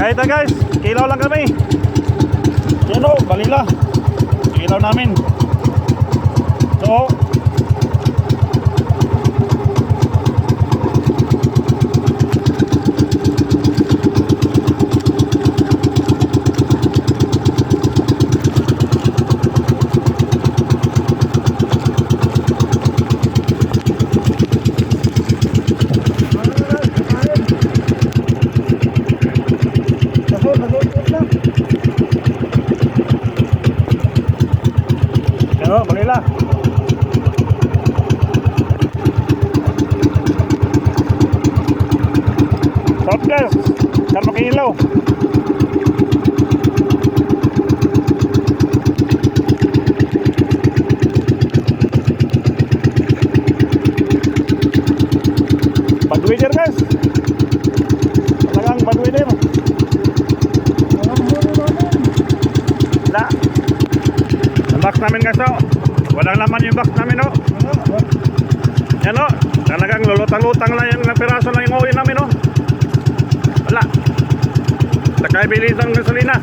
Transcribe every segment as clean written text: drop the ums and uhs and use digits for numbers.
Kahit na guys, kilaw lang kami. Yan o, balila. Kilaw namin. So ano, balila. Podcast, karma kilaw. Badweather guys. Talagang badweather. Wala. Ang box namin guys oh. Walang laman yung box namin oh. Yan oh. Talagang lulutang-lutang lang yung piraso lang yung uwi namin oh. Wala. Nakaibilis ang gasolina.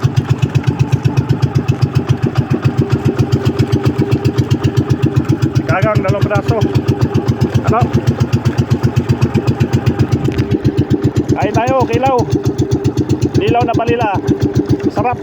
Kagang dalawang piraso. Ano? Kain tayo, kilaw. Dilaw na balila. Sarap.